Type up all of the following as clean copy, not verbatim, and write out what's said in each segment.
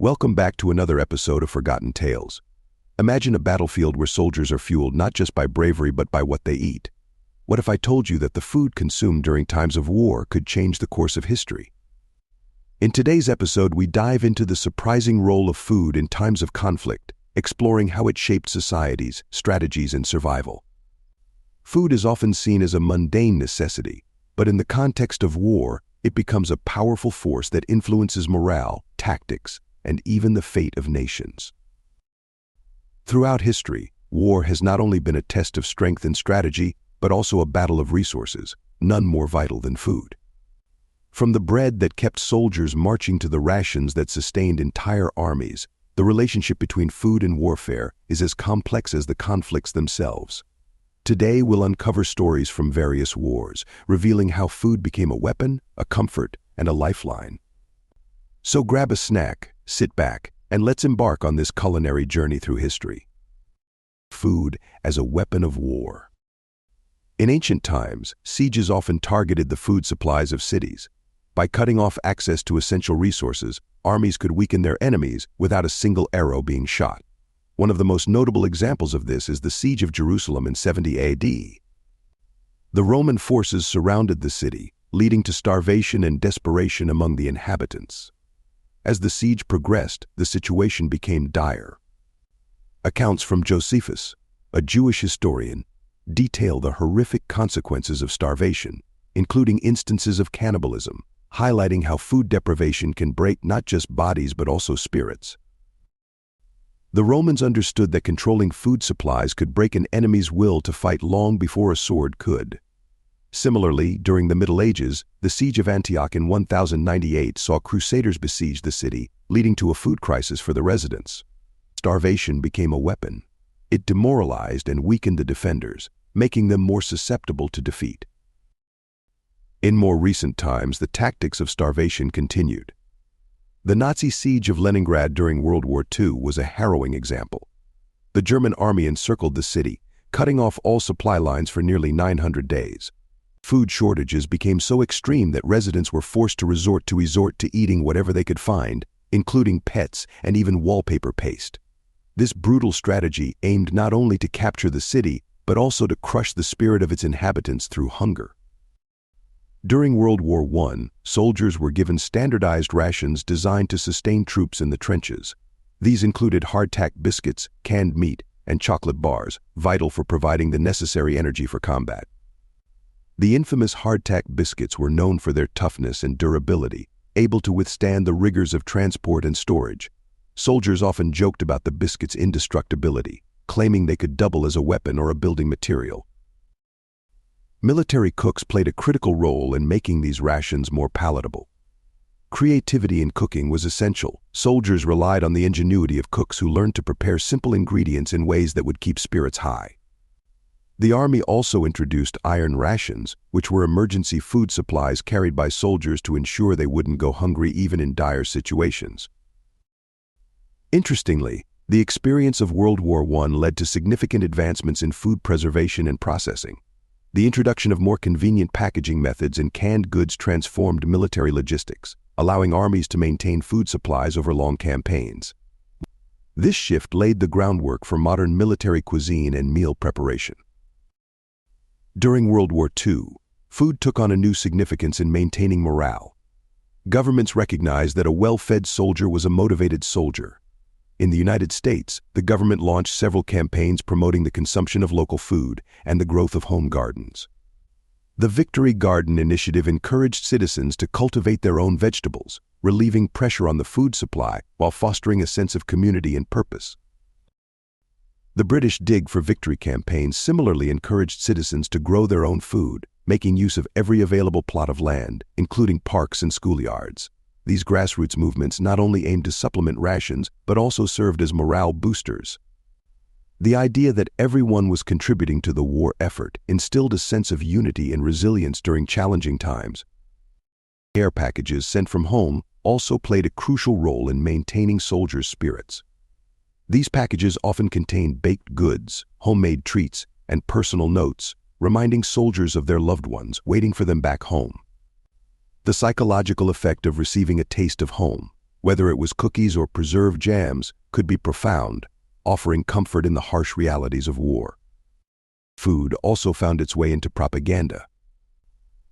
Welcome back to another episode of Forgotten Tales. Imagine a battlefield where soldiers are fueled not just by bravery but by what they eat. What if I told you that the food consumed during times of war could change the course of history? In today's episode, we dive into the surprising role of food in times of conflict, exploring how it shaped societies, strategies, and survival. Food is often seen as a mundane necessity, but in the context of war, it becomes a powerful force that influences morale, tactics, and even the fate of nations. Throughout history, war has not only been a test of strength and strategy, but also a battle of resources, none more vital than food. From the bread that kept soldiers marching to the rations that sustained entire armies, the relationship between food and warfare is as complex as the conflicts themselves. Today, we'll uncover stories from various wars, revealing how food became a weapon, a comfort, and a lifeline. So grab a snack, sit back, and let's embark on this culinary journey through history. Food as a weapon of war. In ancient times, sieges often targeted the food supplies of cities. By cutting off access to essential resources, armies could weaken their enemies without a single arrow being shot. One of the most notable examples of this is the siege of Jerusalem in 70 AD. The Roman forces surrounded the city, leading to starvation and desperation among the inhabitants. As the siege progressed, the situation became dire. Accounts from Josephus, a Jewish historian, detail the horrific consequences of starvation, including instances of cannibalism, highlighting how food deprivation can break not just bodies but also spirits. The Romans understood that controlling food supplies could break an enemy's will to fight long before a sword could. Similarly, during the Middle Ages, the siege of Antioch in 1098 saw crusaders besiege the city, leading to a food crisis for the residents. Starvation became a weapon. It demoralized and weakened the defenders, making them more susceptible to defeat. In more recent times, the tactics of starvation continued. The Nazi siege of Leningrad during World War II was a harrowing example. The German army encircled the city, cutting off all supply lines for nearly 900 days. Food shortages became so extreme that residents were forced to resort to eating whatever they could find, including pets and even wallpaper paste. This brutal strategy aimed not only to capture the city, but also to crush the spirit of its inhabitants through hunger. During World War I, soldiers were given standardized rations designed to sustain troops in the trenches. These included hardtack biscuits, canned meat, and chocolate bars, vital for providing the necessary energy for combat. The infamous hardtack biscuits were known for their toughness and durability, able to withstand the rigors of transport and storage. Soldiers often joked about the biscuits' indestructibility, claiming they could double as a weapon or a building material. Military cooks played a critical role in making these rations more palatable. Creativity in cooking was essential. Soldiers relied on the ingenuity of cooks who learned to prepare simple ingredients in ways that would keep spirits high. The army also introduced iron rations, which were emergency food supplies carried by soldiers to ensure they wouldn't go hungry even in dire situations. Interestingly, the experience of World War I led to significant advancements in food preservation and processing. The introduction of more convenient packaging methods and canned goods transformed military logistics, allowing armies to maintain food supplies over long campaigns. This shift laid the groundwork for modern military cuisine and meal preparation. During World War II, food took on a new significance in maintaining morale. Governments recognized that a well-fed soldier was a motivated soldier. In the United States, the government launched several campaigns promoting the consumption of local food and the growth of home gardens. The Victory Garden initiative encouraged citizens to cultivate their own vegetables, relieving pressure on the food supply while fostering a sense of community and purpose. The British Dig for Victory campaign similarly encouraged citizens to grow their own food, making use of every available plot of land, including parks and schoolyards. These grassroots movements not only aimed to supplement rations, but also served as morale boosters. The idea that everyone was contributing to the war effort instilled a sense of unity and resilience during challenging times. Care packages sent from home also played a crucial role in maintaining soldiers' spirits. These packages often contained baked goods, homemade treats, and personal notes, reminding soldiers of their loved ones waiting for them back home. The psychological effect of receiving a taste of home, whether it was cookies or preserved jams, could be profound, offering comfort in the harsh realities of war. Food also found its way into propaganda.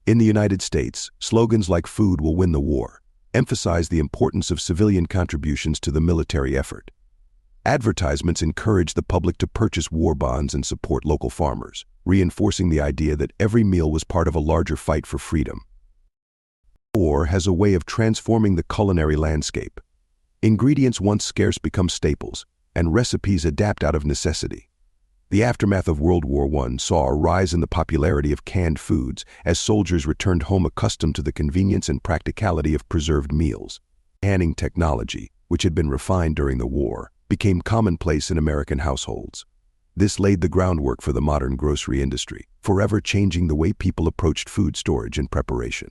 In the United States, slogans like "Food will win the war" emphasize the importance of civilian contributions to the military effort. Advertisements encourage the public to purchase war bonds and support local farmers, reinforcing the idea that every meal was part of a larger fight for freedom. War has a way of transforming the culinary landscape. Ingredients once scarce become staples, and recipes adapt out of necessity. The aftermath of World War I saw a rise in the popularity of canned foods as soldiers returned home accustomed to the convenience and practicality of preserved meals. Canning technology, which had been refined during the war, became commonplace in American households. This laid the groundwork for the modern grocery industry, forever changing the way people approached food storage and preparation.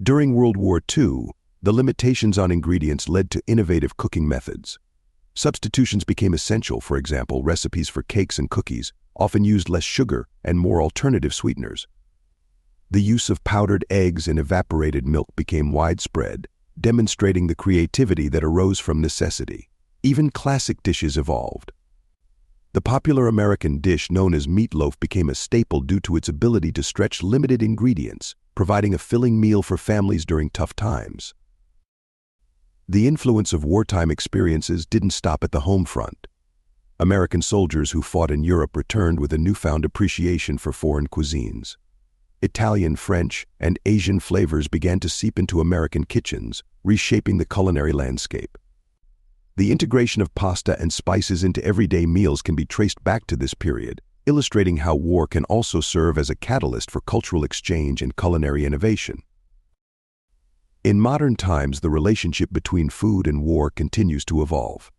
During World War II, the limitations on ingredients led to innovative cooking methods. Substitutions became essential. For example, recipes for cakes and cookies often used less sugar and more alternative sweeteners. The use of powdered eggs and evaporated milk became widespread, demonstrating the creativity that arose from necessity. Even classic dishes evolved. The popular American dish known as meatloaf became a staple due to its ability to stretch limited ingredients, providing a filling meal for families during tough times. The influence of wartime experiences didn't stop at the home front. American soldiers who fought in Europe returned with a newfound appreciation for foreign cuisines. Italian, French, and Asian flavors began to seep into American kitchens, reshaping the culinary landscape. The integration of pasta and spices into everyday meals can be traced back to this period, illustrating how war can also serve as a catalyst for cultural exchange and culinary innovation. In modern times, the relationship between food and war continues to evolve.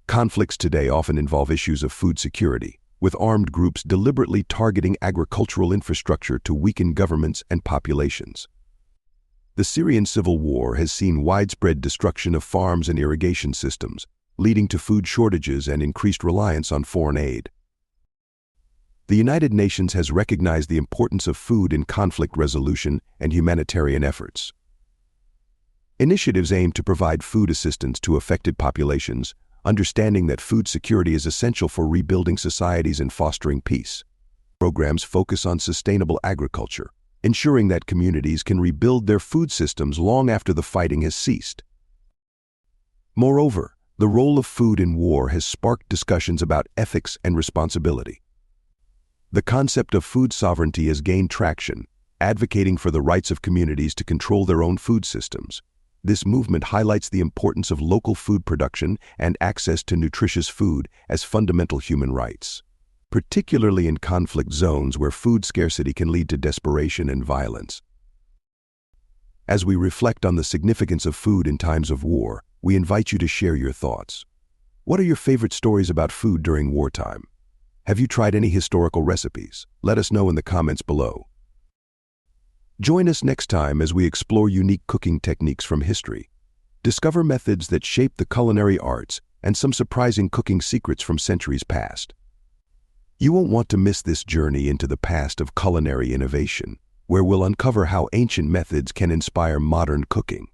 Conflicts today often involve issues of food security, with armed groups deliberately targeting agricultural infrastructure to weaken governments and populations. The Syrian civil war has seen widespread destruction of farms and irrigation systems, leading to food shortages and increased reliance on foreign aid. The United Nations has recognized the importance of food in conflict resolution and humanitarian efforts. Initiatives aim to provide food assistance to affected populations, understanding that food security is essential for rebuilding societies and fostering peace. Programs focus on sustainable agriculture, ensuring that communities can rebuild their food systems long after the fighting has ceased. Moreover, the role of food in war has sparked discussions about ethics and responsibility. The concept of food sovereignty has gained traction, advocating for the rights of communities to control their own food systems. This movement highlights the importance of local food production and access to nutritious food as fundamental human rights, particularly in conflict zones where food scarcity can lead to desperation and violence. As we reflect on the significance of food in times of war, we invite you to share your thoughts. What are your favorite stories about food during wartime? Have you tried any historical recipes? Let us know in the comments below. Join us next time as we explore unique cooking techniques from history. Discover methods that shape the culinary arts and some surprising cooking secrets from centuries past. You won't want to miss this journey into the past of culinary innovation, where we'll uncover how ancient methods can inspire modern cooking.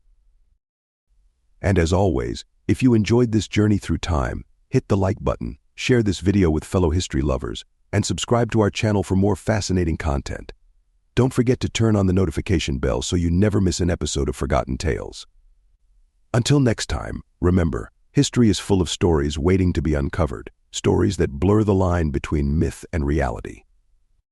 And as always, if you enjoyed this journey through time, hit the like button, share this video with fellow history lovers, and subscribe to our channel for more fascinating content. Don't forget to turn on the notification bell so you never miss an episode of Forgotten Tales. Until next time, remember, history is full of stories waiting to be uncovered, stories that blur the line between myth and reality.